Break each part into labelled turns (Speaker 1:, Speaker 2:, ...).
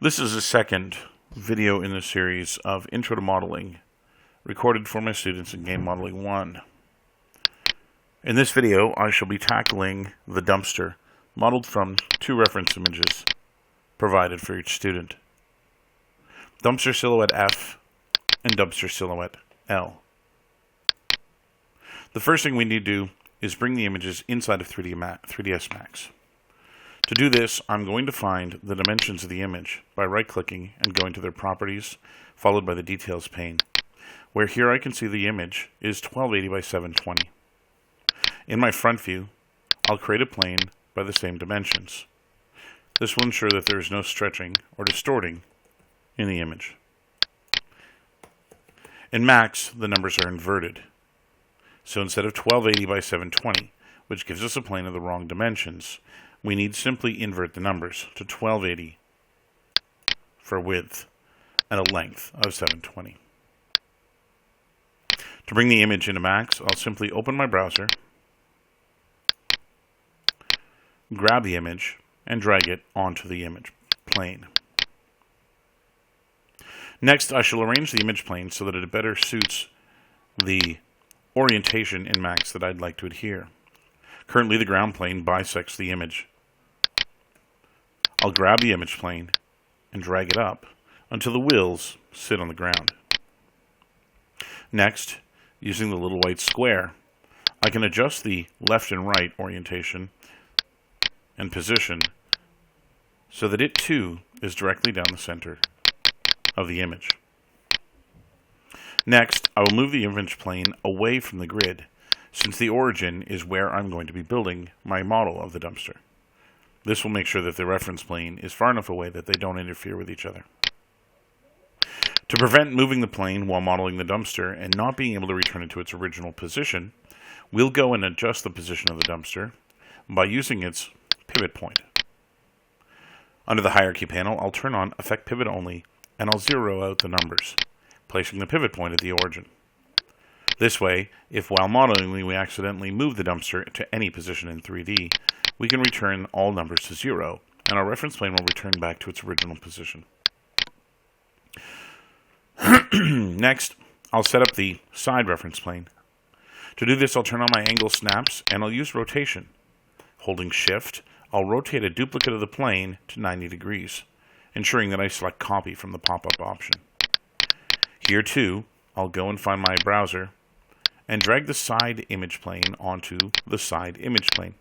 Speaker 1: This is the second video in the series of Intro to Modeling, recorded for my students in Game Modeling 1. In this video, I shall be tackling the dumpster, modeled from two reference images provided for each student. Dumpster silhouette F and dumpster silhouette L. The first thing we need to do is bring the images inside of 3ds Max. To do this, I'm going to find the dimensions of the image by right-clicking and going to their properties, followed by the details pane, where here I can see the image is 1280 by 720. In my front view, I'll create a plane by the same dimensions. This will ensure that there is no stretching or distorting in the image. In Max, the numbers are inverted. So instead of 1280 by 720, which gives us a plane of the wrong dimensions, we need simply invert the numbers to 1280 for width and a length of 720. To bring the image into Max, I'll simply open my browser, grab the image, and drag it onto the image plane. Next, I shall arrange the image plane so that it better suits the orientation in Max that I'd like to adhere. Currently, the ground plane bisects the image. I'll grab the image plane and drag it up until the wheels sit on the ground. Next, using the little white square, I can adjust the left and right orientation and position so that it too is directly down the center of the image. Next, I will move the image plane away from the grid, since the origin is where I'm going to be building my model of the dumpster. This will make sure that the reference plane is far enough away that they don't interfere with each other. To prevent moving the plane while modeling the dumpster and not being able to return it to its original position, we'll go and adjust the position of the dumpster by using its pivot point. Under the hierarchy panel, I'll turn on Affect Pivot Only, and I'll zero out the numbers, placing the pivot point at the origin. This way, if while modeling we accidentally move the dumpster to any position in 3D, we can return all numbers to 0, and our reference plane will return back to its original position. Next, I'll set up the side reference plane. To do this, I'll turn on my angle snaps, and I'll use rotation. Holding Shift, I'll rotate a duplicate of the plane to 90 degrees, ensuring that I select Copy from the pop-up option. Here too, I'll go and find my browser and drag the side image plane onto the side image plane.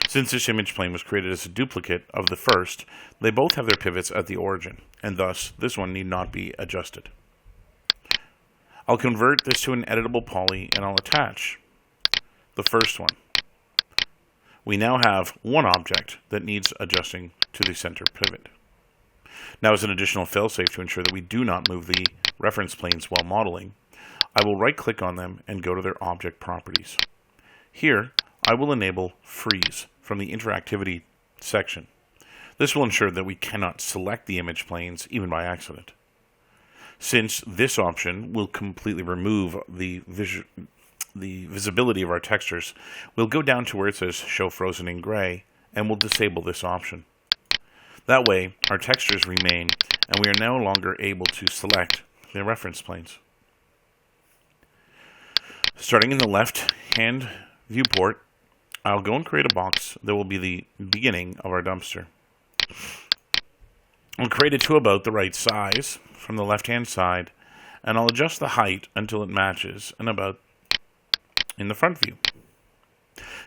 Speaker 1: Since this image plane was created as a duplicate of the first, they both have their pivots at the origin, and thus this one need not be adjusted. I'll convert this to an editable poly, and I'll attach the first one. We now have one object that needs adjusting to the center pivot. Now, as an additional failsafe to ensure that we do not move the reference planes while modeling, I will right-click on them and go to their object properties. Here, I will enable Freeze from the interactivity section. This will ensure that we cannot select the image planes even by accident. Since this option will completely remove the visibility of our textures, we'll go down to where it says Show Frozen in Gray, and we'll disable this option. That way, our textures remain, and we are no longer able to select the reference planes. Starting in the left-hand viewport, I'll go and create a box that will be the beginning of our dumpster. I'll create it to about the right size from the left-hand side, and I'll adjust the height until it matches and about in the front view.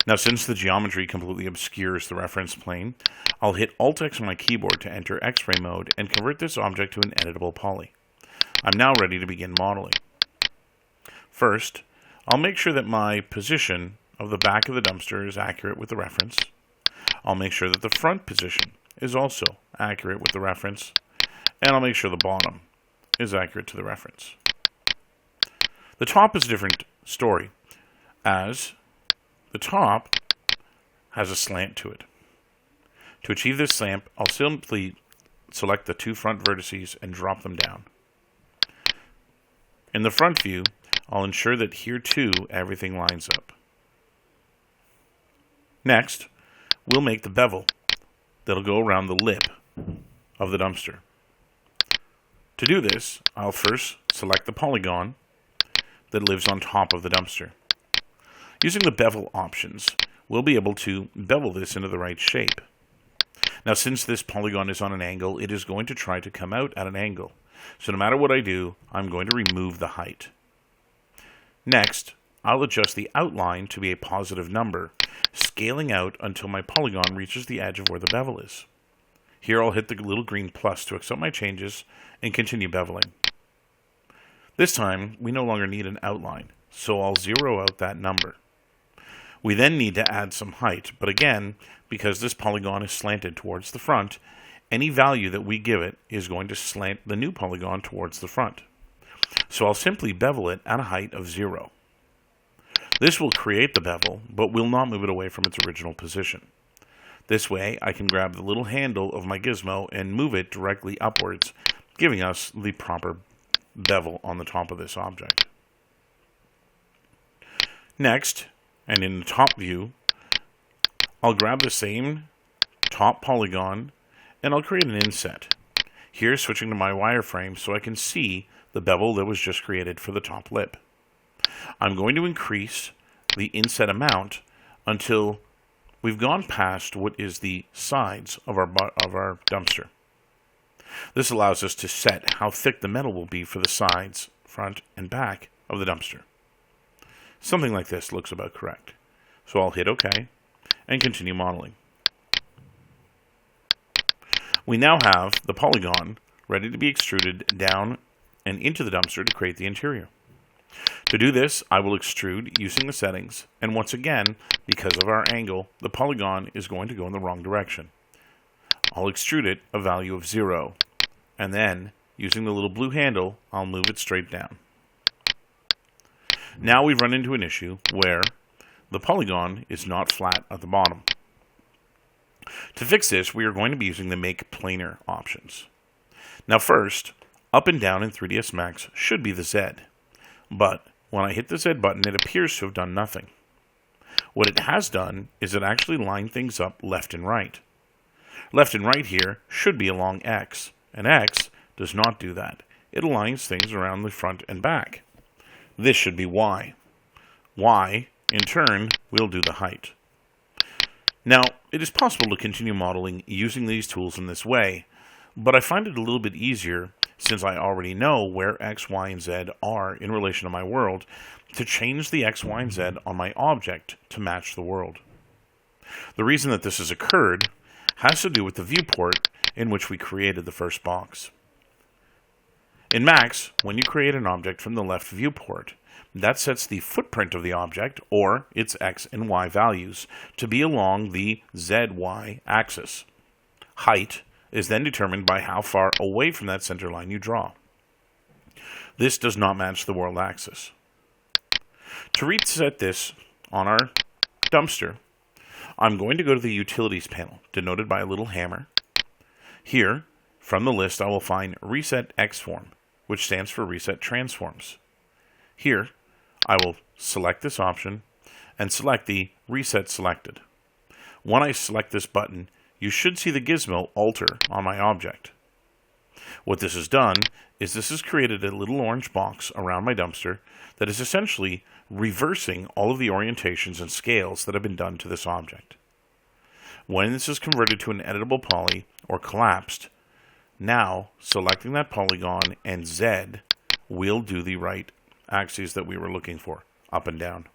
Speaker 1: Now, since the geometry completely obscures the reference plane, I'll hit Alt-X on my keyboard to enter X-ray mode and convert this object to an editable poly. I'm now ready to begin modeling. First, I'll make sure that my position of the back of the dumpster is accurate with the reference. I'll make sure that the front position is also accurate with the reference, and I'll make sure the bottom is accurate to the reference. The top is a different story, as the top has a slant to it. To achieve this slant, I'll simply select the two front vertices and drop them down. In the front view, I'll ensure that here too everything lines up. Next, we'll make the bevel that'll go around the lip of the dumpster. To do this, I'll first select the polygon that lives on top of the dumpster. Using the bevel options, we'll be able to bevel this into the right shape. Now, since this polygon is on an angle, it is going to try to come out at an angle. So no matter what I do, I'm going to remove the height. Next, I'll adjust the outline to be a positive number, scaling out until my polygon reaches the edge of where the bevel is. Here I'll hit the little green plus to accept my changes and continue beveling. This time, we no longer need an outline, so I'll zero out that number. We then need to add some height, but again, because this polygon is slanted towards the front, any value that we give it is going to slant the new polygon towards the front. So I'll simply bevel it at a height of 0. This will create the bevel, but will not move it away from its original position. This way, I can grab the little handle of my gizmo and move it directly upwards, giving us the proper bevel on the top of this object. Next, and in the top view, I'll grab the same top polygon and I'll create an inset. Here, switching to my wireframe so I can see the bevel that was just created for the top lip. I'm going to increase the inset amount until we've gone past what is the sides of our dumpster. This allows us to set how thick the metal will be for the sides, front, and back of the dumpster. Something like this looks about correct. So I'll hit OK and continue modeling. We now have the polygon ready to be extruded down and into the dumpster to create the interior. To do this, I will extrude using the settings, and once again, because of our angle, the polygon is going to go in the wrong direction. I'll extrude it a value of 0, and then, using the little blue handle, I'll move it straight down. Now we've run into an issue where the polygon is not flat at the bottom. To fix this, we are going to be using the Make Planar options. Now first, up and down in 3ds Max should be the Z, but when I hit the Z button, it appears to have done nothing. What it has done is it actually lined things up left and right. Left and right here should be along X, and X does not do that. It aligns things around the front and back. This should be Y. Y, in turn, will do the height. Now, it is possible to continue modeling using these tools in this way, but I find it a little bit easier, since I already know where X, Y, and Z are in relation to my world, to change the X, Y, and Z on my object to match the world. The reason that this has occurred has to do with the viewport in which we created the first box. In Max, when you create an object from the left viewport, that sets the footprint of the object, or its X and Y values, to be along the ZY axis. Height is then determined by how far away from that center line you draw. This does not match the world axis. To reset this on our dumpster, I'm going to go to the Utilities panel, denoted by a little hammer. Here, from the list, I will find Reset X-Form, which stands for Reset Transforms. Here, I will select this option and select the Reset Selected. When I select this button, you should see the gizmo alter on my object. What this has done is this has created a little orange box around my dumpster that is essentially reversing all of the orientations and scales that have been done to this object. When this is converted to an editable poly or collapsed, now selecting that polygon and Z will do the right axes that we were looking for, up and down.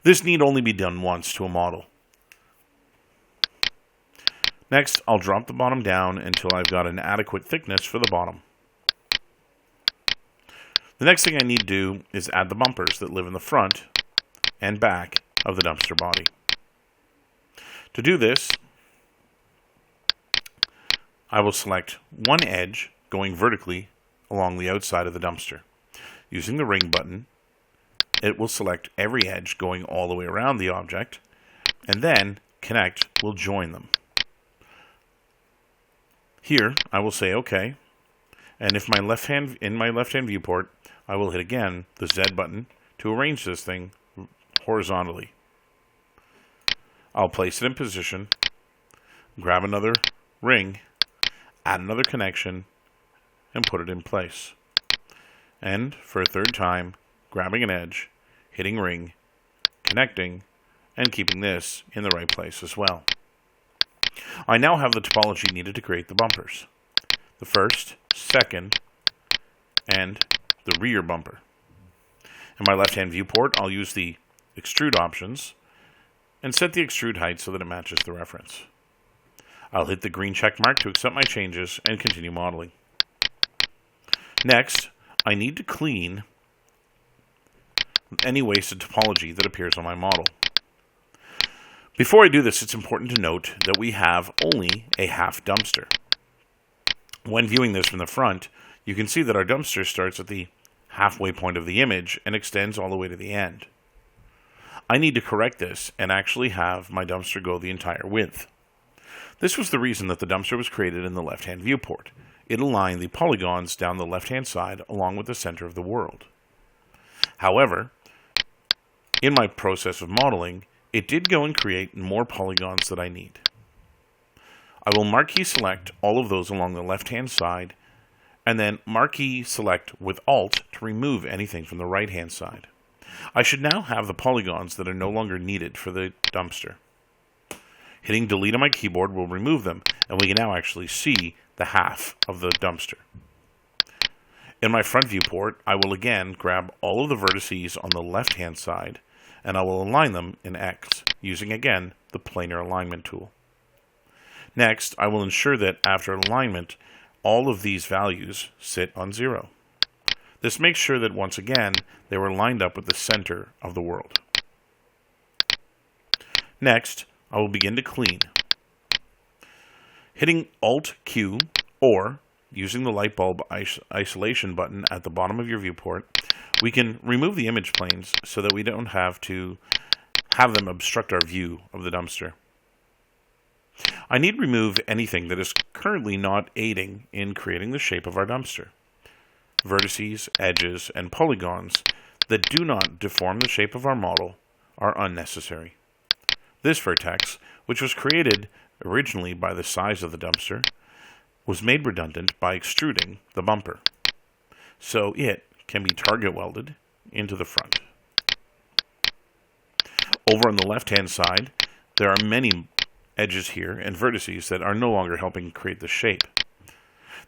Speaker 1: This need only be done once to a model. Next, I'll drop the bottom down until I've got an adequate thickness for the bottom. The next thing I need to do is add the bumpers that live in the front and back of the dumpster body. To do this, I will select one edge going vertically along the outside of the dumpster. Using the ring button, it will select every edge going all the way around the object, and then Connect will join them. Here, I will say OK, and if in my left-hand viewport, I will hit again the Z button to arrange this thing horizontally. I'll place it in position, grab another ring, add another connection, and put it in place. And for a third time, grabbing an edge, hitting ring, connecting, and keeping this in the right place as well. I now have the topology needed to create the bumpers. The first, second, and the rear bumper. In my left-hand viewport, I'll use the extrude options and set the extrude height so that it matches the reference. I'll hit the green check mark to accept my changes and continue modeling. Next, I need to clean any wasted topology that appears on my model. Before I do this, it's important to note that we have only a half dumpster. When viewing this from the front, you can see that our dumpster starts at the halfway point of the image and extends all the way to the end. I need to correct this and actually have my dumpster go the entire width. This was the reason that the dumpster was created in the left-hand viewport. It aligned the polygons down the left-hand side along with the center of the world. However, in my process of modeling, it did go and create more polygons that I need. I will marquee select all of those along the left-hand side, and then marquee select with Alt to remove anything from the right-hand side. I should now have the polygons that are no longer needed for the dumpster. Hitting delete on my keyboard will remove them, and we can now actually see the half of the dumpster. In my front viewport, I will again grab all of the vertices on the left-hand side, and I will align them in X, using again the planar alignment tool. Next, I will ensure that after alignment, all of these values sit on 0. This makes sure that once again, they were lined up with the center of the world. Next, I will begin to clean. Hitting Alt-Q or using the light bulb isolation button at the bottom of your viewport, we can remove the image planes so that we don't have to have them obstruct our view of the dumpster. I need to remove anything that is currently not aiding in creating the shape of our dumpster. Vertices, edges, and polygons that do not deform the shape of our model are unnecessary. This vertex, which was created originally by the size of the dumpster, was made redundant by extruding the bumper, so it can be target welded into the front. Over on the left-hand side, there are many edges here and vertices that are no longer helping create the shape.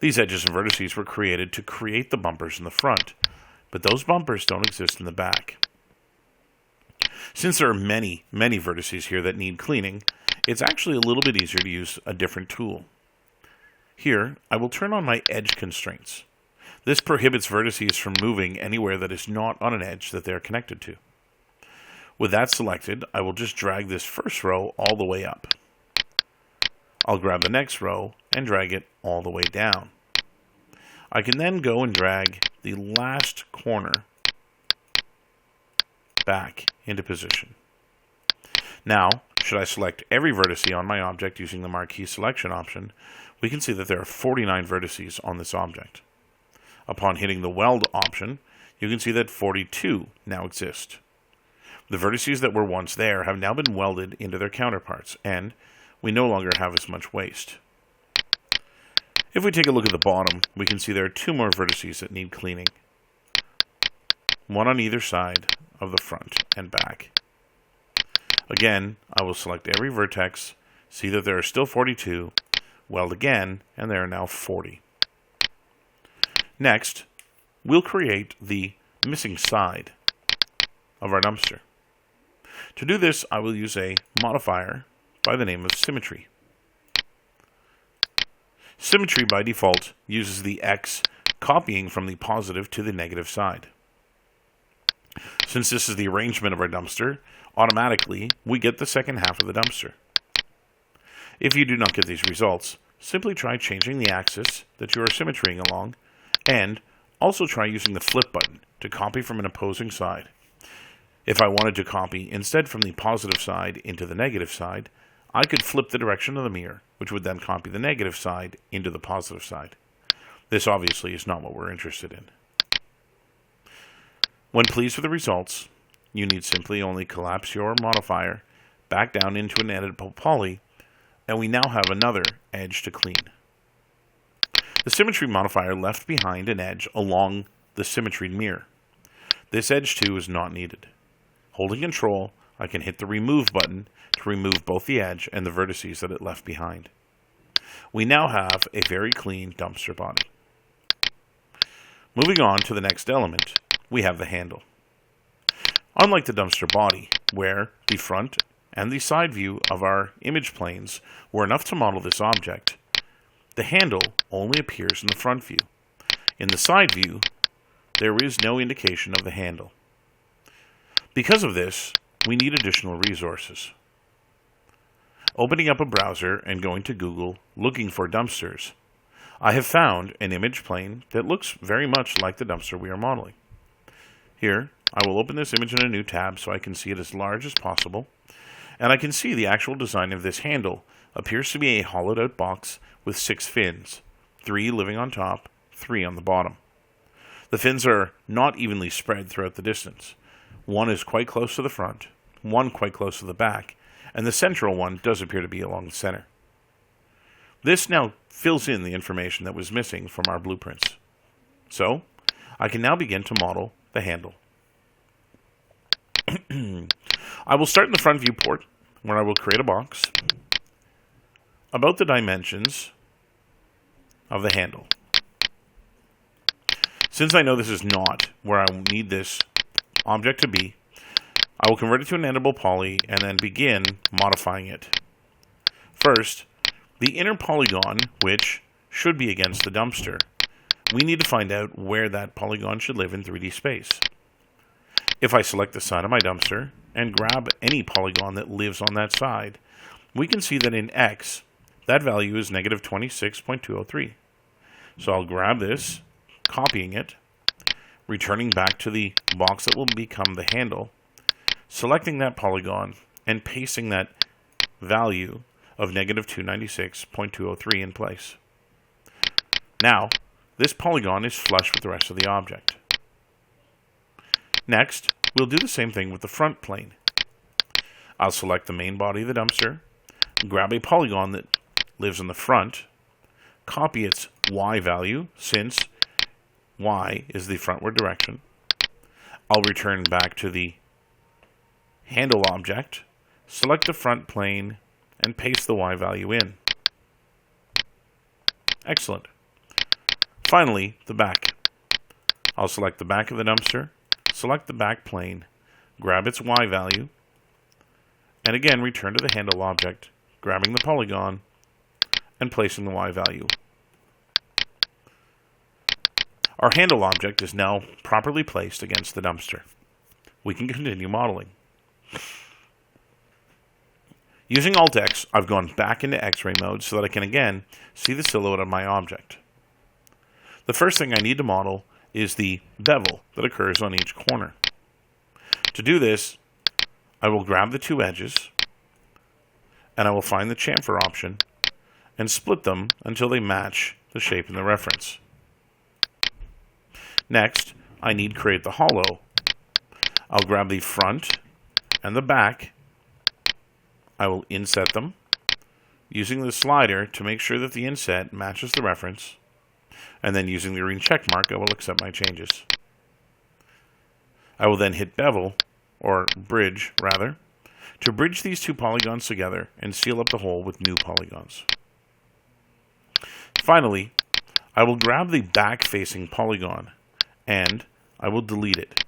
Speaker 1: These edges and vertices were created to create the bumpers in the front, but those bumpers don't exist in the back. Since there are many vertices here that need cleaning, it's actually a little bit easier to use a different tool. Here, I will turn on my edge constraints. This prohibits vertices from moving anywhere that is not on an edge that they are connected to. With that selected, I will just drag this first row all the way up. I'll grab the next row and drag it all the way down. I can then go and drag the last corner back into position. Now, should I select every vertice on my object using the marquee selection option, we can see that there are 49 vertices on this object. Upon hitting the weld option, you can see that 42 now exist. The vertices that were once there have now been welded into their counterparts, and we no longer have as much waste. If we take a look at the bottom, we can see there are 2 more vertices that need cleaning. One on either side of the front and back. Again, I will select every vertex, see that there are still 42, weld again, and there are now 40. Next, we'll create the missing side of our dumpster. To do this, I will use a modifier by the name of symmetry. Symmetry by default uses the X copying from the positive to the negative side. Since this is the arrangement of our dumpster, automatically we get the second half of the dumpster. If you do not get these results, simply try changing the axis that you are symmetrying along, and also try using the flip button to copy from an opposing side. If I wanted to copy instead from the positive side into the negative side, I could flip the direction of the mirror, which would then copy the negative side into the positive side. This obviously is not what we're interested in. When pleased with the results, you need simply only collapse your modifier back down into an editable poly, and we now have another edge to clean. The symmetry modifier left behind an edge along the symmetry mirror. This edge too is not needed. Holding Control, I can hit the Remove button to remove both the edge and the vertices that it left behind. We now have a very clean dumpster body. Moving on to the next element, we have the handle. Unlike the dumpster body, where the front and the side view of our image planes were enough to model this object, the handle only appears in the front view. In the side view, there is no indication of the handle. Because of this, we need additional resources. Opening up a browser and going to Google, looking for dumpsters, I have found an image plane that looks very much like the dumpster we are modeling. Here, I will open this image in a new tab so I can see it as large as possible, and I can see the actual design of this handle appears to be a hollowed out box with 6 fins, 3 living on top, 3 on the bottom. The fins are not evenly spread throughout the distance. One is quite close to the front, one quite close to the back, and the central one does appear to be along the center. This now fills in the information that was missing from our blueprints. So, I can now begin to model the handle. I will start in the front viewport, where I will create a box about the dimensions of the handle. Since I know this is not where I need this object to be, I will convert it to an editable poly and then begin modifying it. First, the inner polygon, which should be against the dumpster, we need to find out where that polygon should live in 3D space. If I select the side of my dumpster and grab any polygon that lives on that side, we can see that in X, that value is negative 26.203. So I'll grab this, copying it, returning back to the box that will become the handle, selecting that polygon, and pasting that value of negative 296.203 in place. Now, this polygon is flush with the rest of the object. Next, we'll do the same thing with the front plane. I'll select the main body of the dumpster, grab a polygon that lives in the front, copy its Y value, since Y is the frontward direction. I'll return back to the handle object, select the front plane, and paste the Y value in. Excellent. Finally, the back. I'll select the back of the dumpster, select the back plane, grab its Y value, and again return to the handle object, grabbing the polygon and placing the Y value. Our handle object is now properly placed against the dumpster. We can continue modeling. Using Alt-X, I've gone back into X-ray mode so that I can again see the silhouette of my object. The first thing I need to model is the bevel that occurs on each corner. To do this, I will grab the 2 edges, and I will find the chamfer option and split them until they match the shape in the reference. Next, I need to create the hollow. I'll grab the front and the back. I will inset them, using the slider to make sure that the inset matches the reference, and then using the green check mark, I will accept my changes. I will then hit bevel, or bridge rather, to bridge these 2 polygons together and seal up the hole with new polygons. Finally, I will grab the back-facing polygon and I will delete it.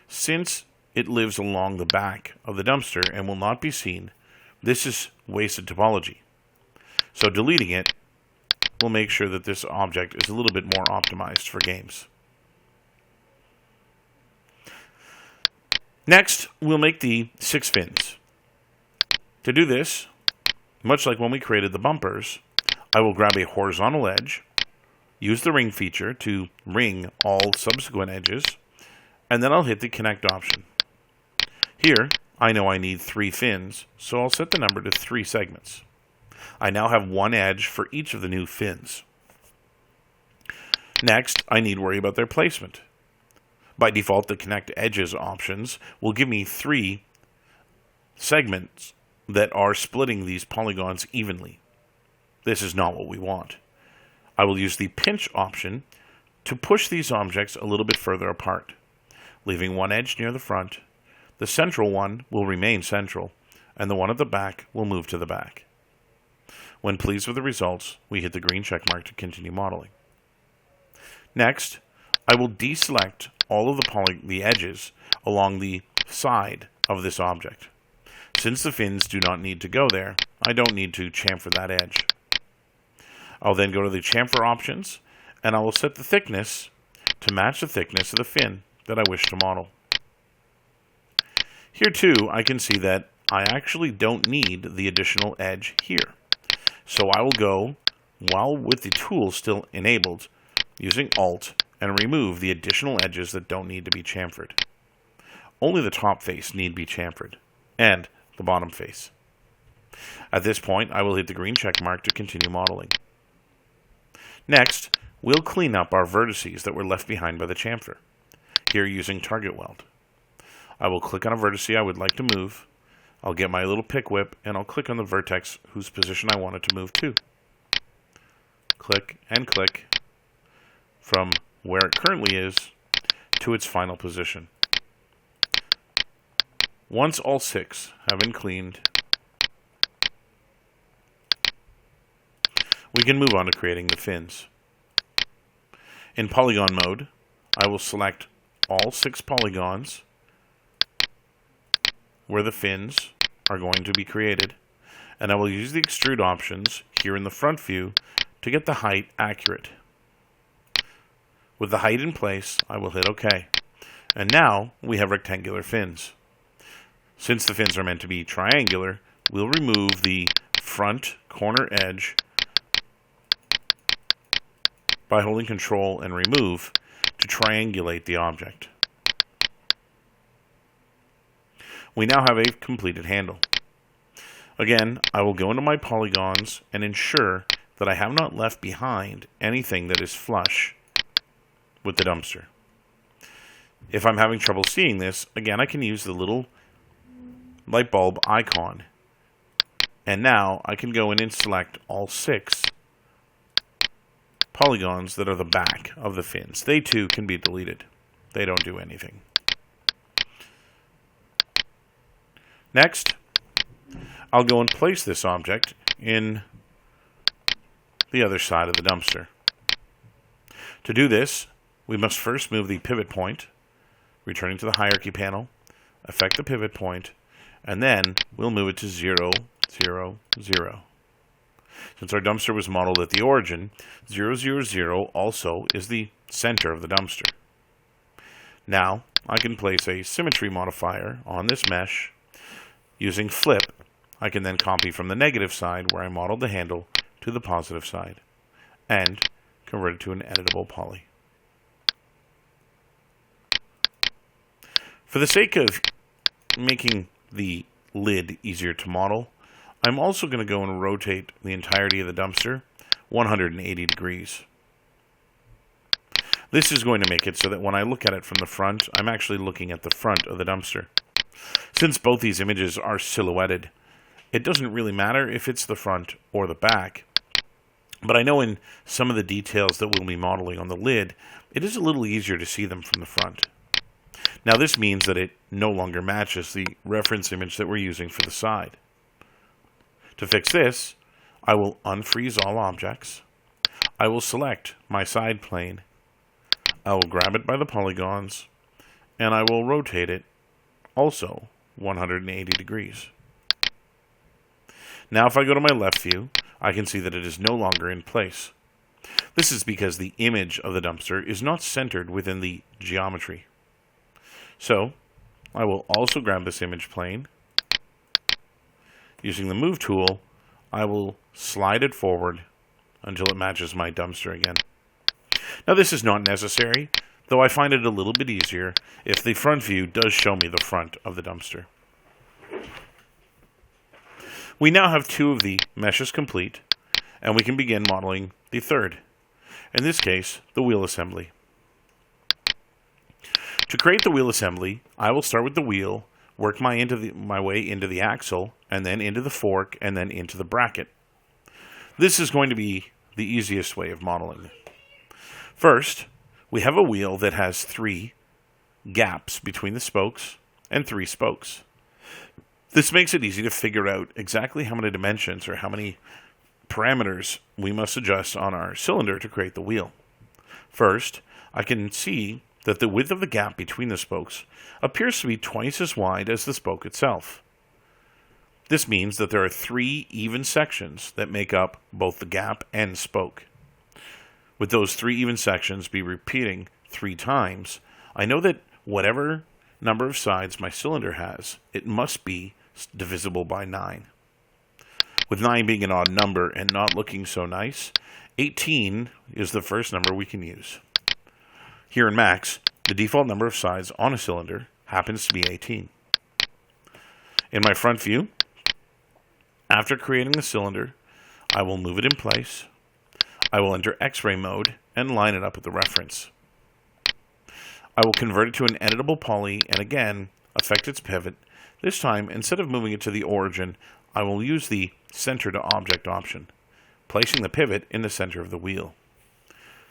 Speaker 1: Since it lives along the back of the dumpster and will not be seen, this is wasted topology. So deleting it will make sure that this object is a little bit more optimized for games. Next, we'll make the 6 fins. To do this, much like when we created the bumpers, I will grab a horizontal edge, use the ring feature to ring all subsequent edges, and then I'll hit the connect option. Here, I know I need 3 fins, so I'll set the number to 3 segments. I now have 1 edge for each of the new fins. Next, I need to worry about their placement. By default, the connect edges options will give me 3 segments that are splitting these polygons evenly. This is not what we want. I will use the pinch option to push these objects a little bit further apart, leaving one edge near the front. The central one will remain central, and the one at the back will move to the back. When pleased with the results, we hit the green check mark to continue modeling. Next, I will deselect all of the edges along the side of this object. Since the fins do not need to go there, I don't need to chamfer that edge. I'll then go to the chamfer options, and I will set the thickness to match the thickness of the fin that I wish to model. Here too, I can see that I actually don't need the additional edge here. So I will go, while with the tool still enabled, using Alt, and remove the additional edges that don't need to be chamfered. Only the top face need be chamfered, and the bottom face. At this point, I will hit the green check mark to continue modeling. Next, we'll clean up our vertices that were left behind by the chamfer, here using target weld. I will click on a vertex I would like to move. I'll get my little pick whip, and I'll click on the vertex whose position I want it to move to. Click and click from where it currently is to its final position. Once all 6 have been cleaned, we can move on to creating the fins. In polygon mode, I will select all 6 polygons where the fins are going to be created, and I will use the extrude options here in the front view to get the height accurate. With the height in place, I will hit OK. And now we have rectangular fins. Since the fins are meant to be triangular, we'll remove the front corner edge by holding Control and Remove to triangulate the object. We now have a completed handle. Again, I will go into my polygons and ensure that I have not left behind anything that is flush with the dumpster. If I'm having trouble seeing this, again, I can use the little light bulb icon. And now I can go in and select all 6 polygons that are the back of the fins. They too can be deleted. They don't do anything. Next, I'll go and place this object in the other side of the dumpster. To do this, we must first move the pivot point, returning to the hierarchy panel, affect the pivot point, and then we'll move it to 0, 0, 0. Since our dumpster was modeled at the origin, 0, 0, 0 also is the center of the dumpster. Now, I can place a symmetry modifier on this mesh. Using flip, I can then copy from the negative side where I modeled the handle to the positive side and convert it to an editable poly. For the sake of making the lid easier to model, I'm also going to go and rotate the entirety of the dumpster 180 degrees. This is going to make it so that when I look at it from the front, I'm actually looking at the front of the dumpster. Since both these images are silhouetted, it doesn't really matter if it's the front or the back. But I know in some of the details that we'll be modeling on the lid, it is a little easier to see them from the front. Now this means that it no longer matches the reference image that we're using for the side. To fix this, I will unfreeze all objects. I will select my side plane. I will grab it by the polygons, and I will rotate it also 180 degrees. Now if I go to my left view, I can see that it is no longer in place. This is because the image of the dumpster is not centered within the geometry. So, I will also grab this image plane. Using the Move tool, I will slide it forward until it matches my dumpster again. Now this is not necessary, though I find it a little bit easier if the front view does show me the front of the dumpster. We now have 2 of the meshes complete, and we can begin modeling the third. In this case, the wheel assembly. To create the wheel assembly, I will start with the wheel, work my way into the axle, and then into the fork, and then into the bracket. This is going to be the easiest way of modeling. First, we have a wheel that has 3 gaps between the spokes and 3 spokes. This makes it easy to figure out exactly how many dimensions or how many parameters we must adjust on our cylinder to create the wheel. First, I can see that the width of the gap between the spokes appears to be twice as wide as the spoke itself. This means that there are 3 even sections that make up both the gap and spoke. With those 3 even sections be repeating 3 times, I know that whatever number of sides my cylinder has, it must be divisible by 9. With 9 being an odd number and not looking so nice, 18 is the first number we can use. Here in Max, the default number of sides on a cylinder happens to be 18. In my front view, after creating the cylinder, I will move it in place. I will enter X-ray mode and line it up with the reference. I will convert it to an editable poly and again affect its pivot. This time, instead of moving it to the origin, I will use the center to object option, placing the pivot in the center of the wheel.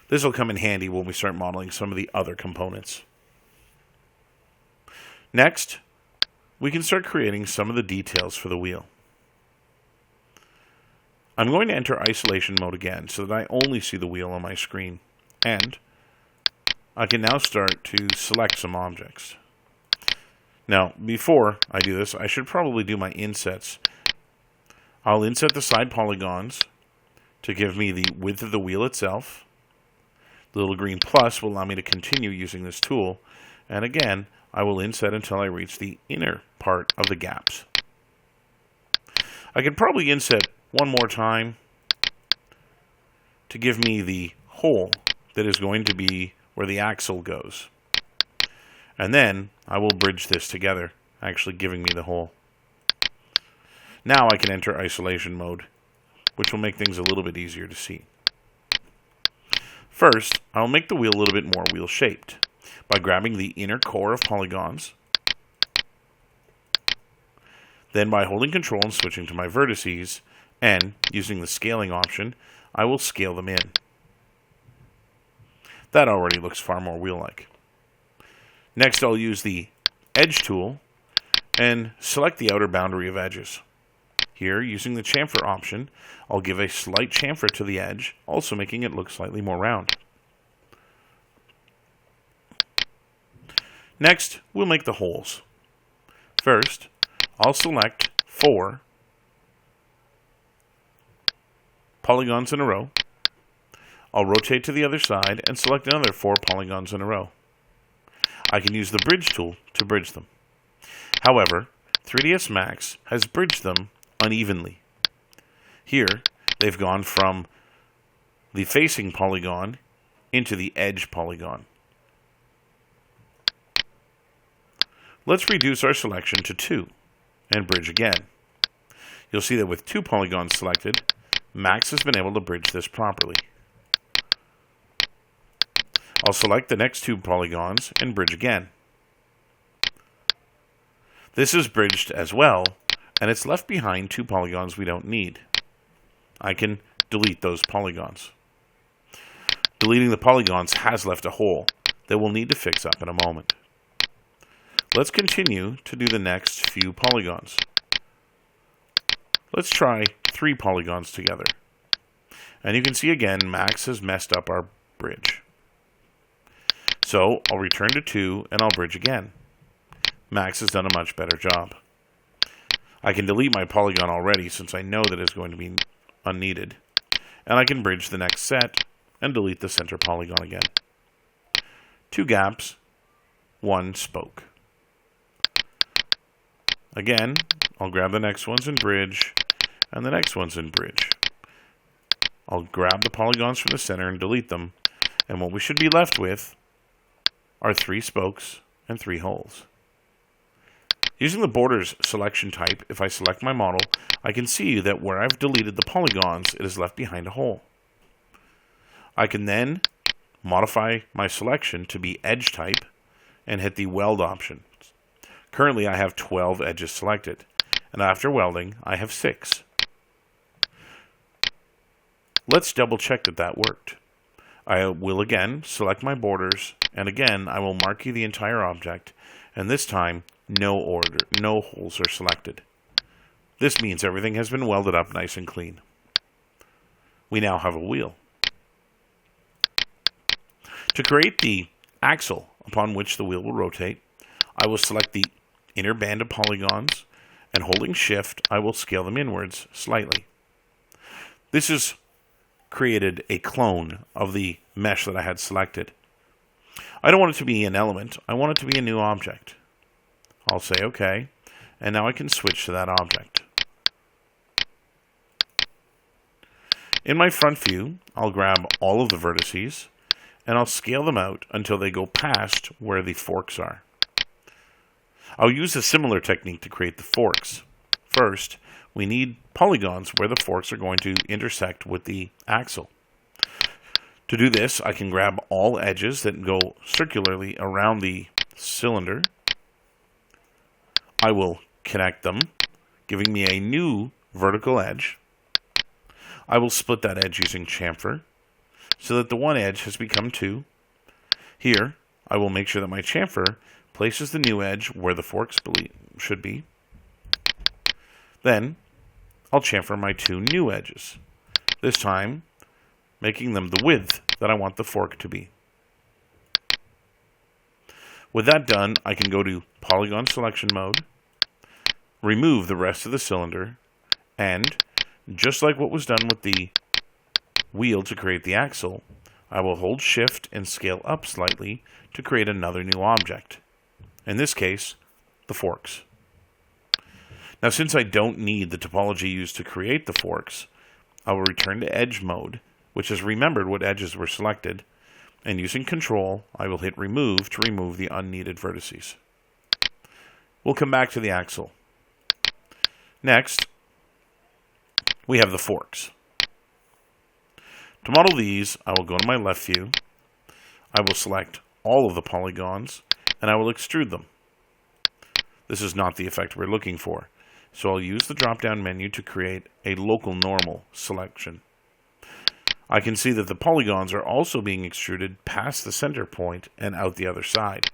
Speaker 1: This will come in handy when we start modeling some of the other components. Next, we can start creating some of the details for the wheel. I'm going to enter isolation mode again so that I only see the wheel on my screen, and I can now start to select some objects. Now, before I do this, I should probably do my insets. I'll inset the side polygons to give me the width of the wheel itself. The little green plus will allow me to continue using this tool, and again, I will inset until I reach the inner part of the gaps. I could probably inset one more time to give me the hole that is going to be where the axle goes. And then I will bridge this together, actually giving me the hole. Now I can enter isolation mode, which will make things a little bit easier to see. First, I'll make the wheel a little bit more wheel-shaped by grabbing the inner core of polygons. Then by holding Control and switching to my vertices, and using the scaling option, I will scale them in. That already looks far more wheel-like. Next, I'll use the Edge tool and select the outer boundary of edges. Here, using the chamfer option, I'll give a slight chamfer to the edge, also making it look slightly more round. Next, we'll make the holes. First, I'll select 4 polygons in a row. I'll rotate to the other side and select another 4 polygons in a row. I can use the bridge tool to bridge them. However, 3ds Max has bridged them unevenly. Here, they've gone from the facing polygon into the edge polygon. Let's reduce our selection to 2 and bridge again. You'll see that with 2 polygons selected, Max has been able to bridge this properly. I'll select the next 2 polygons and bridge again. This is bridged as well, and it's left behind 2 polygons we don't need. I can delete those polygons. Deleting the polygons has left a hole that we'll need to fix up in a moment. Let's continue to do the next few polygons. Let's try 3 polygons together. And you can see again, Max has messed up our bridge. So I'll return to 2 and I'll bridge again. Max has done a much better job. I can delete my polygon already since I know that it's going to be unneeded. And I can bridge the next set and delete the center polygon again. 2 gaps, 1 spoke. Again, I'll grab the next ones and bridge, and the next ones and bridge. I'll grab the polygons from the center and delete them, and what we should be left with are 3 spokes and 3 holes. Using the borders selection type, if I select my model, I can see that where I've deleted the polygons, it is left behind a hole. I can then modify my selection to be edge type and hit the weld option. Currently I have 12 edges selected, and after welding I have 6. Let's double check that that worked. I will again select my borders, and again I will marquee the entire object, and this time no holes are selected. This means everything has been welded up nice and clean. We now have a wheel. To create the axle upon which the wheel will rotate, I will select the inner band of polygons, and holding Shift, I will scale them inwards slightly. This has created a clone of the mesh that I had selected. I don't want it to be an element, I want it to be a new object. I'll say OK, and now I can switch to that object. In my front view, I'll grab all of the vertices, and I'll scale them out until they go past where the forks are. I'll use a similar technique to create the forks. First, we need polygons where the forks are going to intersect with the axle. To do this, I can grab all edges that go circularly around the cylinder. I will connect them, giving me a new vertical edge. I will split that edge using chamfer, so that the one edge has become two. Here, I will make sure that my chamfer places the new edge where the forks should be. Then, I'll chamfer my two new edges, this time making them the width that I want the fork to be. With that done, I can go to Polygon Selection Mode, remove the rest of the cylinder, and just like what was done with the wheel to create the axle, I will hold Shift and scale up slightly to create another new object. In this case, the forks. Now, since I don't need the topology used to create the forks, I will return to Edge Mode, which has remembered what edges were selected, and using Control, I will hit Remove to remove the unneeded vertices. We'll come back to the axle. Next, we have the forks. To model these, I will go to my left view, I will select all of the polygons, and I will extrude them. This is not the effect we're looking for, so I'll use the drop-down menu to create a local normal selection. I can see that the polygons are also being extruded past the center point and out the other side,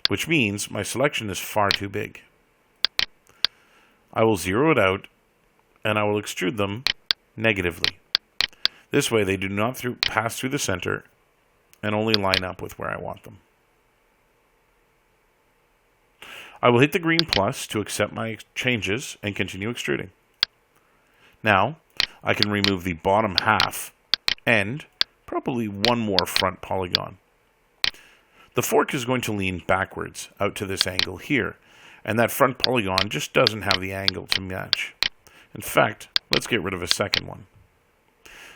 Speaker 1: which means my selection is far too big. I will zero it out, and I will extrude them negatively. This way they do not pass through the center and only line up with where I want them. I will hit the green plus to accept my changes and continue extruding. Now, I can remove the bottom half and probably one more front polygon. The fork is going to lean backwards out to this angle here, and that front polygon just doesn't have the angle to match. In fact, let's get rid of a second one.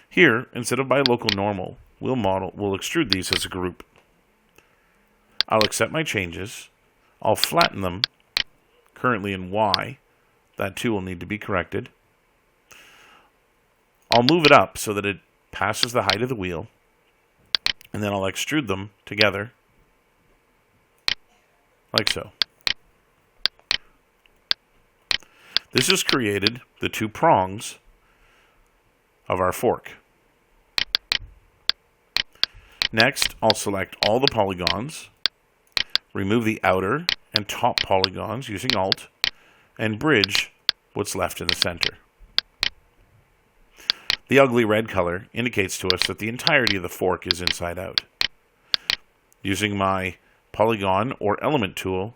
Speaker 1: Here, instead of by local normal, we'll extrude these as a group. I'll accept my changes. I'll flatten them, currently in Y. That too will need to be corrected. I'll move it up so that it passes the height of the wheel, and then I'll extrude them together, like so. This has created the two prongs of our fork. Next, I'll select all the polygons, remove the outer and top polygons using Alt, and bridge what's left in the center. The ugly red color indicates to us that the entirety of the fork is inside out. Using my polygon or element tool,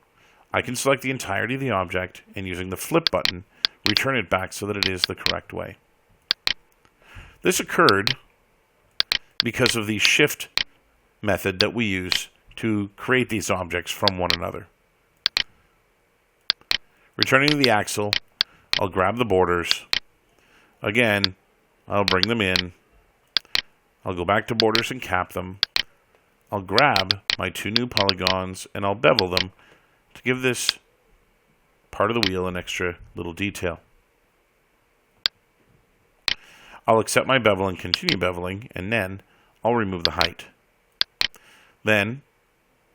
Speaker 1: I can select the entirety of the object, and using the flip button, return it back so that it is the correct way. This occurred because of the shift method that we use to create these objects from one another. Returning to the axle, I'll grab the borders. Again, I'll bring them in. I'll go back to borders and cap them. I'll grab my two new polygons and I'll bevel them to give this part of the wheel an extra little detail. I'll accept my bevel and continue beveling, and then I'll remove the height. Then,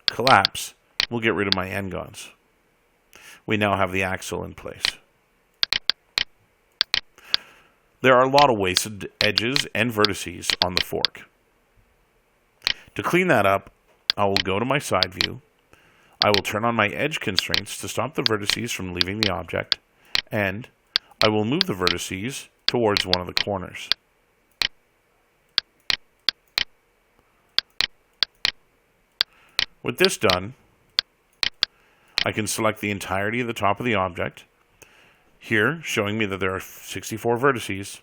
Speaker 1: collapse will get rid of my n-gons. We now have the axle in place. There are a lot of wasted edges and vertices on the fork. To clean that up, I will go to my side view. I will turn on my edge constraints to stop the vertices from leaving the object, and I will move the vertices towards one of the corners. With this done, I can select the entirety of the top of the object. Here, showing me that there are 64 vertices,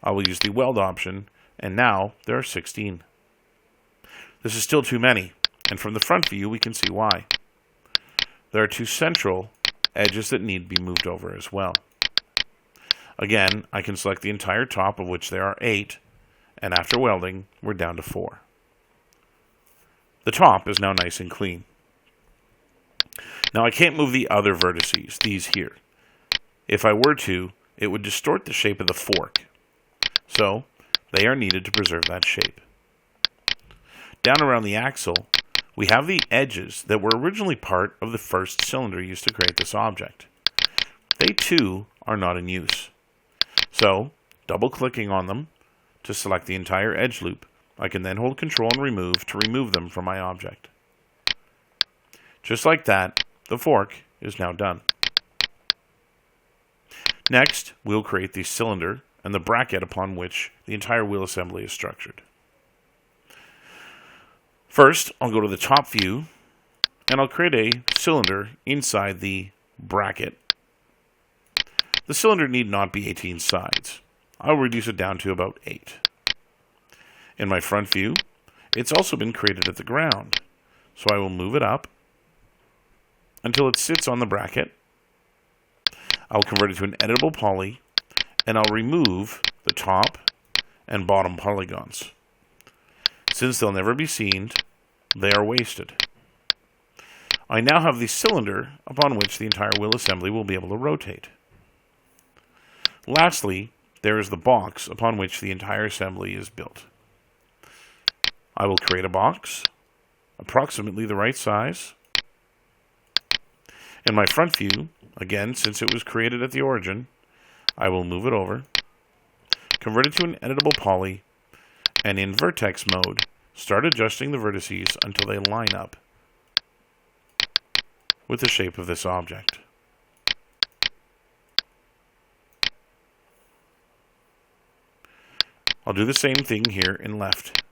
Speaker 1: I will use the weld option, and now there are 16. This is still too many, and from the front view we can see why. There are 2 central edges that need to be moved over as well. Again, I can select the entire top, of which there are 8, and after welding, we're down to 4. The top is now nice and clean. Now I can't move the other vertices, these here. If I were to, it would distort the shape of the fork. So, they are needed to preserve that shape. Down around the axle, we have the edges that were originally part of the first cylinder used to create this object. They too are not in use. So, double-clicking on them to select the entire edge loop, I can then hold Control and Remove to remove them from my object. Just like that, the fork is now done. Next, we'll create the cylinder and the bracket upon which the entire wheel assembly is structured. First, I'll go to the top view, and I'll create a cylinder inside the bracket. The cylinder need not be 18 sides. I'll reduce it down to about 8. In my front view, it's also been created at the ground, so I will move it up until it sits on the bracket. I'll convert it to an editable poly, and I'll remove the top and bottom polygons. Since they'll never be seen, they are wasted. I now have the cylinder upon which the entire wheel assembly will be able to rotate. Lastly, there is the box upon which the entire assembly is built. I will create a box, approximately the right size. In my front view, again, since it was created at the origin, I will move it over, convert it to an editable poly, and in vertex mode, start adjusting the vertices until they line up with the shape of this object. I'll do the same thing here in left,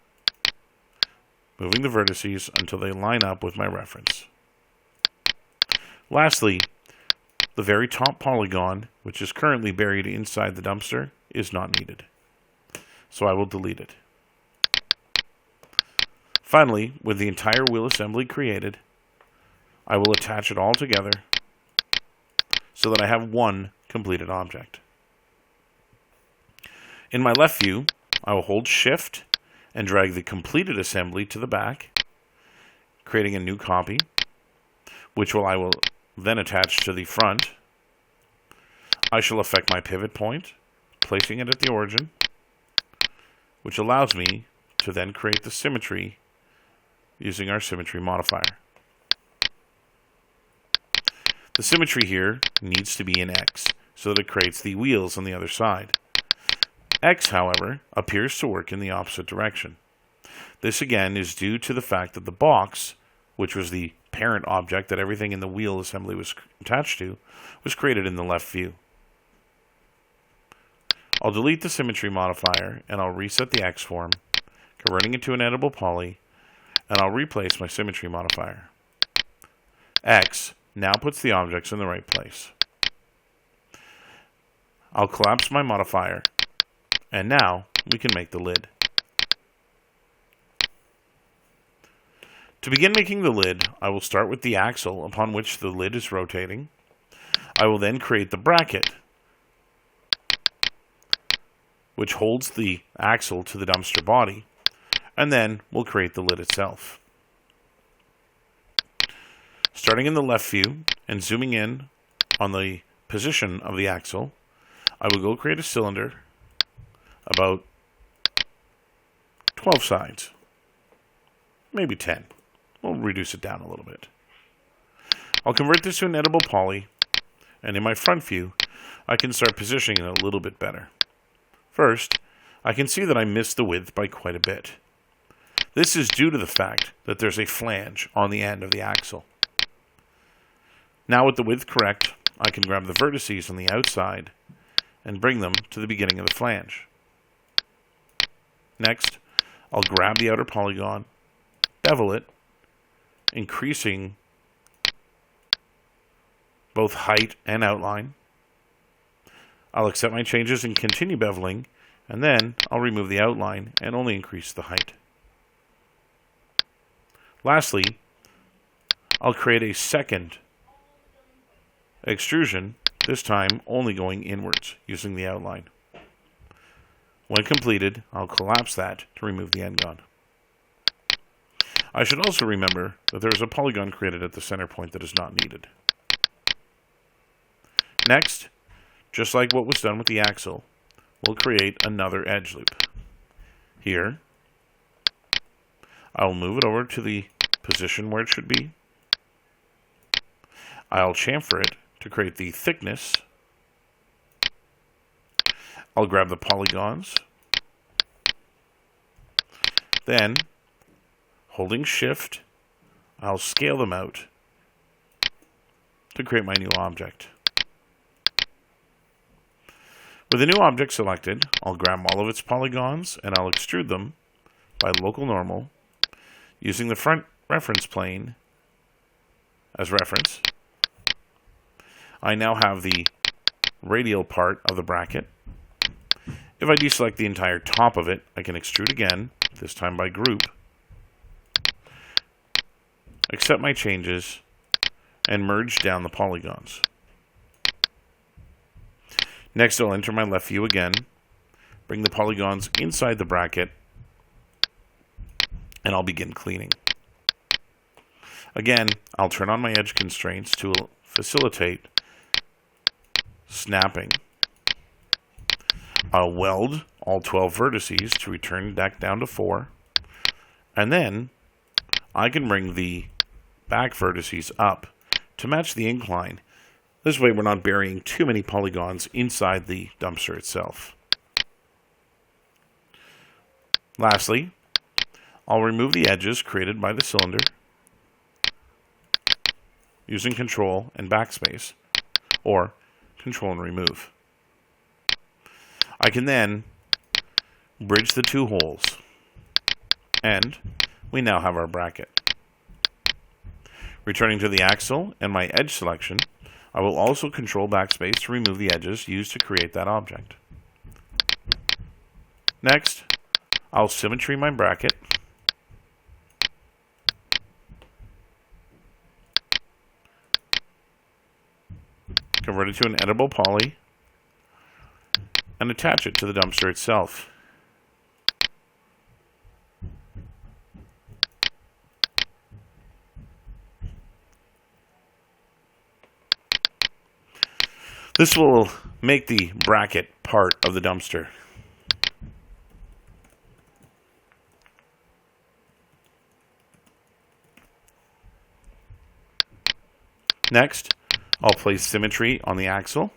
Speaker 1: moving the vertices until they line up with my reference. Lastly, the very top polygon, which is currently buried inside the dumpster, is not needed, so I will delete it. Finally, with the entire wheel assembly created, I will attach it all together so that I have one completed object. In my left view, I will hold Shift and drag the completed assembly to the back, creating a new copy, which I will then attach to the front. I shall affect my pivot point, placing it at the origin, which allows me to then create the symmetry using our symmetry modifier. The symmetry here needs to be in X, so that it creates the wheels on the other side. X, however, appears to work in the opposite direction. This again is due to the fact that the box, which was the parent object that everything in the wheel assembly was attached to, was created in the left view. I'll delete the symmetry modifier and I'll reset the X form, converting it to an editable poly, and I'll replace my symmetry modifier. X now puts the objects in the right place. I'll collapse my modifier, and now we can make the lid. To begin making the lid, I will start with the axle upon which the lid is rotating. I will then create the bracket, which holds the axle to the dumpster body, and then we'll create the lid itself. Starting in the left view and zooming in on the position of the axle, I will go create a cylinder about 12 sides, maybe 10. We'll reduce it down a little bit. I'll convert this to an editable poly, and in my front view, I can start positioning it a little bit better. First, I can see that I missed the width by quite a bit. This is due to the fact that there's a flange on the end of the axle. Now with the width correct, I can grab the vertices on the outside and bring them to the beginning of the flange. Next, I'll grab the outer polygon, bevel it, increasing both height and outline. I'll accept my changes and continue beveling, and then I'll remove the outline and only increase the height. Lastly, I'll create a second extrusion, this time only going inwards using the outline. When completed, I'll collapse that to remove the end-gon. I should also remember that there is a polygon created at the center point that is not needed. Next, just like what was done with the axle, we'll create another edge loop. Here, I'll move it over to the position where it should be. I'll chamfer it to create the thickness. I'll grab the polygons. Then, holding Shift, I'll scale them out to create my new object. With the new object selected, I'll grab all of its polygons and I'll extrude them by local normal using the front reference plane as reference. I now have the radial part of the bracket. If I deselect the entire top of it, I can extrude again, this time by group, accept my changes, and merge down the polygons. Next, I'll enter my left view again, bring the polygons inside the bracket, and I'll begin cleaning. Again, I'll turn on my edge constraints to facilitate snapping. I'll weld all 12 vertices to return back down to 4, and then I can bring the back vertices up to match the incline. This way we're not burying too many polygons inside the dumpster itself. Lastly, I'll remove the edges created by the cylinder using Control and Backspace, or Control and Remove. I can then bridge the two holes, and we now have our bracket. Returning to the axle and my edge selection, I will also Control Backspace to remove the edges used to create that object. Next, I'll symmetry my bracket. Convert it to an editable poly, and attach it to the dumpster itself. This will make the bracket part of the dumpster. Next, I'll place symmetry on the axle.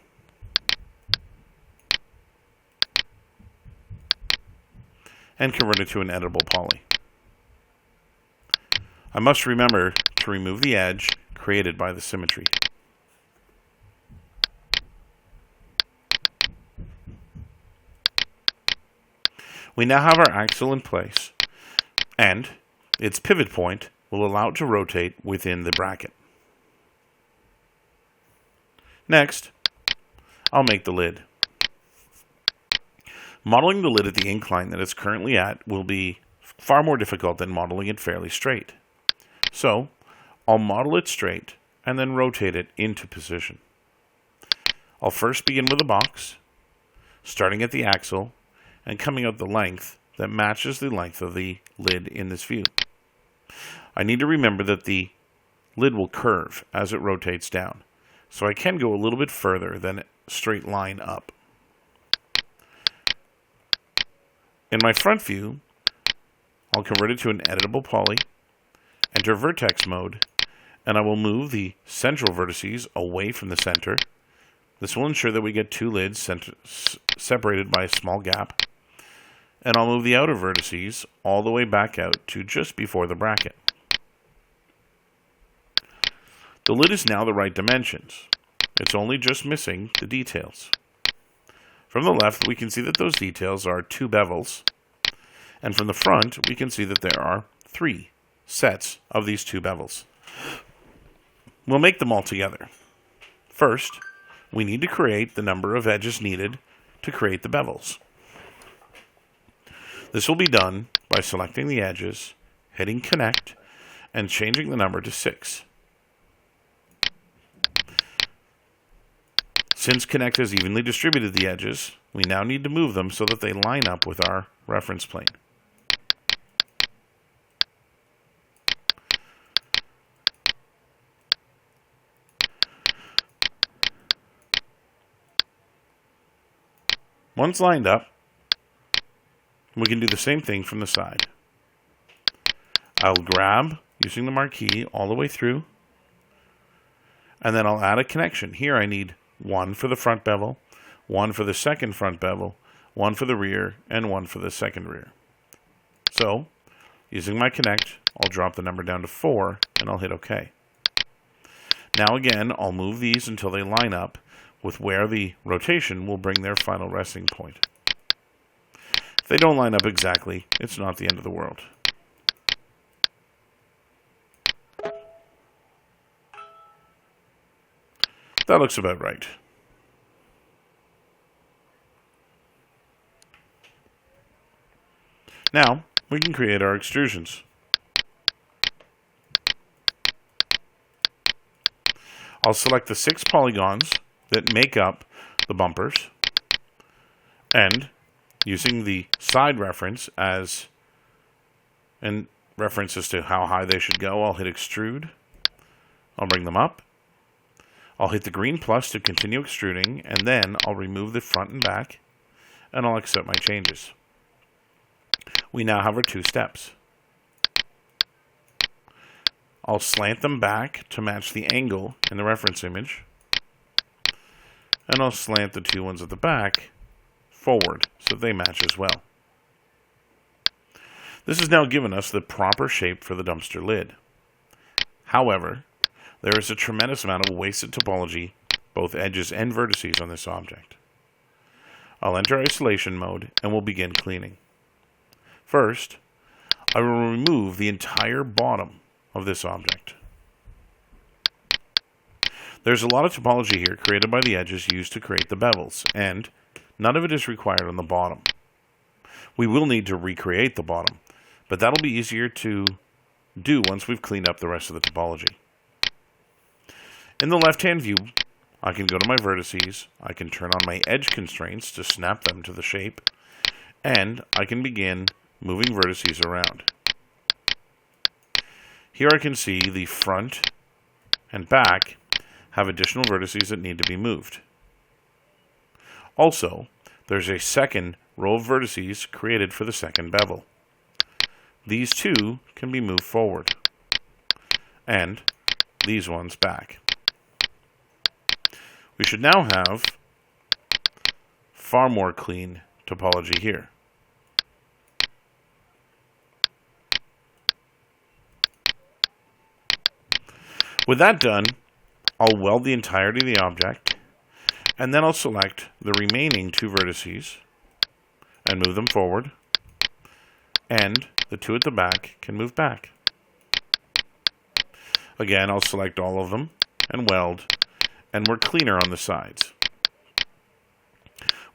Speaker 1: And convert it to an editable poly. I must remember to remove the edge created by the symmetry. We now have our axle in place, and its pivot point will allow it to rotate within the bracket. Next, I'll make the lid. Modeling the lid at the incline that it's currently at will be far more difficult than modeling it fairly straight. So, I'll model it straight and then rotate it into position. I'll first begin with a box, starting at the axle and coming out the length that matches the length of the lid in this view. I need to remember that the lid will curve as it rotates down, so I can go a little bit further than a straight line up. In my front view, I'll convert it to an editable poly, enter vertex mode, and I will move the central vertices away from the center, This will ensure that we get two lids separated by a small gap. And I'll move the outer vertices all the way back out to just before the bracket. The lid is now the right dimensions. It's only just missing the details. From the left, we can see that those details are 2 bevels. And from the front, we can see that there are 3 sets of these 2 bevels. We'll make them all together. First, we need to create the number of edges needed to create the bevels. This will be done by selecting the edges, hitting connect, and changing the number to 6. Since connect has evenly distributed the edges, we now need to move them so that they line up with our reference plane. Once lined up, we can do the same thing from the side. I'll grab, using the marquee, all the way through, and then I'll add a connection. Here I need 1 for the front bevel, 1 for the second front bevel, 1 for the rear, and 1 for the second rear. So, using my connect, I'll drop the number down to 4, and I'll hit OK. Now again, I'll move these until they line up with where the rotation will bring their final resting point. If they don't line up exactly, it's not the end of the world. That looks about right. Now, we can create our extrusions. I'll select the 6 polygons that make up the bumpers, and using the side reference as and references to how high they should go, I'll hit extrude. I'll bring them up. I'll hit the green plus to continue extruding, and then I'll remove the front and back, and I'll accept my changes. We now have our 2 steps. I'll slant them back to match the angle in the reference image, and I'll slant the 2 ones at the back forward so they match as well. This has now given us the proper shape for the dumpster lid. However, there is a tremendous amount of wasted topology, both edges and vertices, on this object. I'll enter isolation mode and we'll begin cleaning. First, I will remove the entire bottom of this object. There's a lot of topology here created by the edges used to create the bevels, and none of it is required on the bottom. We will need to recreate the bottom, but that'll be easier to do once we've cleaned up the rest of the topology. In the left-hand view, I can go to my vertices, I can turn on my edge constraints to snap them to the shape, and I can begin moving vertices around. Here I can see the front and back have additional vertices that need to be moved. Also, there's a second row of vertices created for the second bevel. These 2 can be moved forward, and these ones back. We should now have far more clean topology here. With that done, I'll weld the entirety of the object, and then I'll select the remaining 2 vertices and move them forward, and the 2 at the back can move back. Again, I'll select all of them and weld, and we're cleaner on the sides.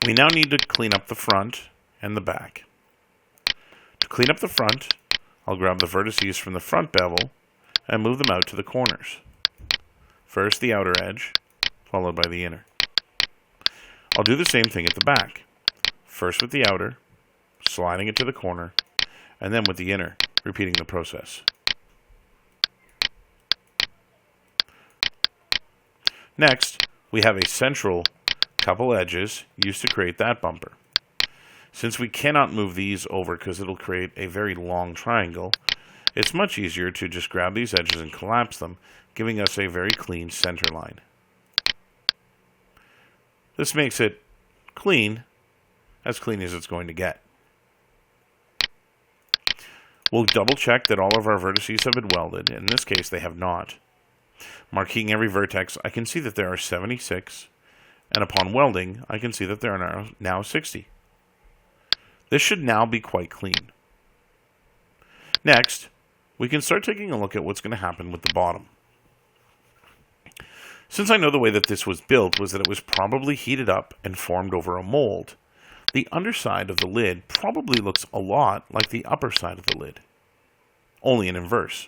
Speaker 1: We now need to clean up the front and the back. To clean up the front, I'll grab the vertices from the front bevel and move them out to the corners. First the outer edge, followed by the inner. I'll do the same thing at the back. First with the outer, sliding it to the corner, and then with the inner, repeating the process. Next, we have a central couple edges used to create that bumper. Since we cannot move these over because it'll create a very long triangle, it's much easier to just grab these edges and collapse them, giving us a very clean center line. This makes it clean as it's going to get. We'll double check that all of our vertices have been welded. In this case, they have not. Marking every vertex, I can see that there are 76, and upon welding, I can see that there are now 60. This should now be quite clean. Next, we can start taking a look at what's going to happen with the bottom. Since I know the way that this was built was that it was probably heated up and formed over a mold, the underside of the lid probably looks a lot like the upper side of the lid, only in inverse.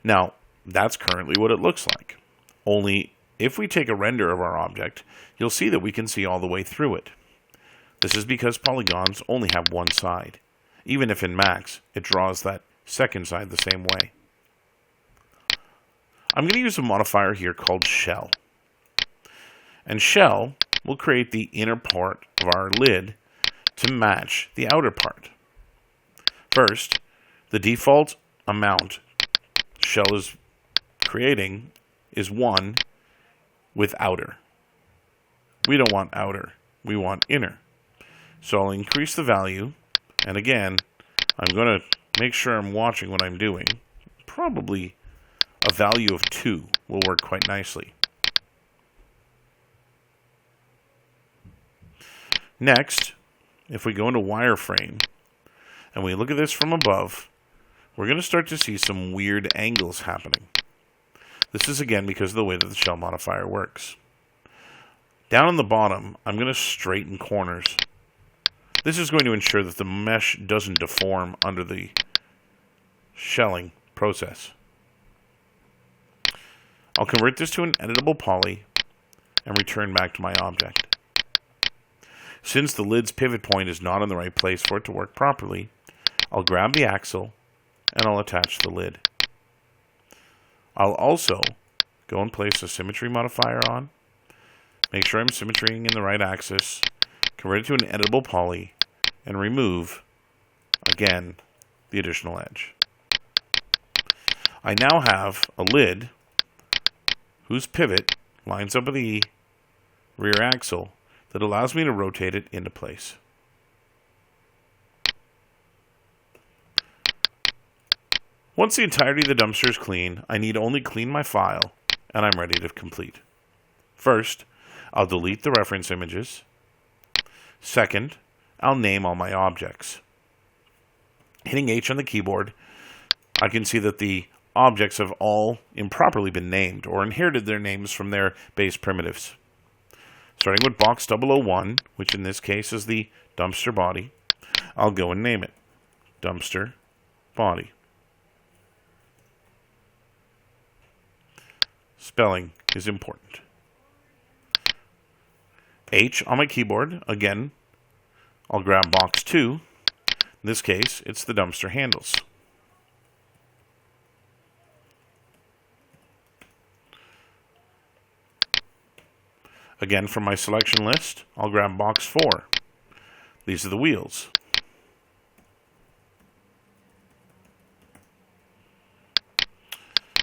Speaker 1: Now, that's currently what it looks like. Only if we take a render of our object, you'll see that we can see all the way through it. This is because polygons only have one side. Even if in Max, it draws that second side the same way. I'm going to use a modifier here called shell. And shell will create the inner part of our lid to match the outer part. First, the default amount shell is creating is 1 with outer. We don't want outer, we want inner. So I'll increase the value, and again, I'm going to make sure I'm watching what I'm doing. Probably a value of 2 will work quite nicely. Next, if we go into wireframe and we look at this from above, we're going to start to see some weird angles happening. This is again because of the way that the shell modifier works. Down on the bottom, I'm going to straighten corners. This is going to ensure that the mesh doesn't deform under the shelling process. I'll convert this to an editable poly and return back to my object. Since the lid's pivot point is not in the right place for it to work properly, I'll grab the axle and I'll attach the lid. I'll also go and place a symmetry modifier on, make sure I'm symmetrying in the right axis, convert it to an editable poly, and remove, again, the additional edge. I now have a lid whose pivot lines up with the rear axle that allows me to rotate it into place. Once the entirety of the dumpster is clean, I need only clean my file, and I'm ready to complete. First, I'll delete the reference images. Second, I'll name all my objects. Hitting H on the keyboard, I can see that the objects have all improperly been named or inherited their names from their base primitives. Starting with box 001, which in this case is the dumpster body, I'll go and name it dumpster body. Spelling is important. H on my keyboard, again, I'll grab box 2. In this case, it's the dumpster handles. Again, from my selection list, I'll grab box 4. These are the wheels.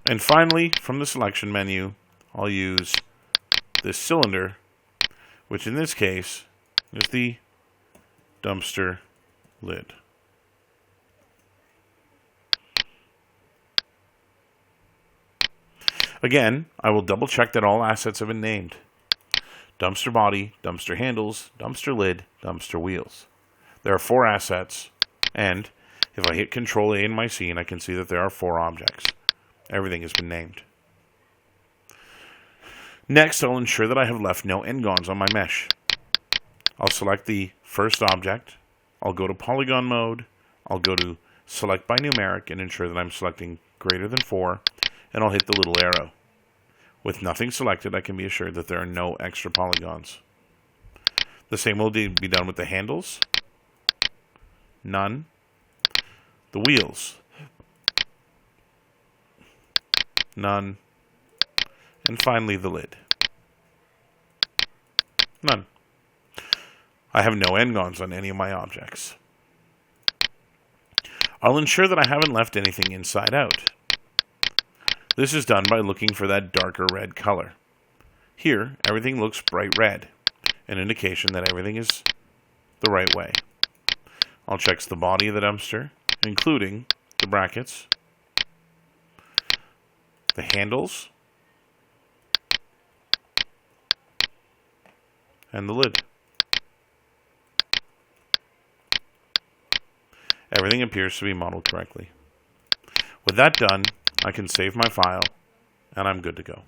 Speaker 1: And finally, from the selection menu, I'll use this cylinder, which in this case is the dumpster lid. Again, I will double check that all assets have been named. Dumpster body, dumpster handles, dumpster lid, dumpster wheels. There are 4 assets, and if I hit Control A in my scene, I can see that there are 4 objects. Everything has been named. Next, I'll ensure that I have left no n-gons on my mesh. I'll select the first object. I'll go to polygon mode. I'll go to select by numeric and ensure that I'm selecting greater than 4, and I'll hit the little arrow. With nothing selected, I can be assured that there are no extra polygons. The same will be done with the handles. None. The wheels. None. And finally, the lid. None. I have no n-gons on any of my objects. I'll ensure that I haven't left anything inside out. This is done by looking for that darker red color. Here, everything looks bright red, an indication that everything is the right way. I'll check the body of the dumpster, including the brackets, the handles, and the lid. Everything appears to be modeled correctly. With that done, I can save my file, and I'm good to go.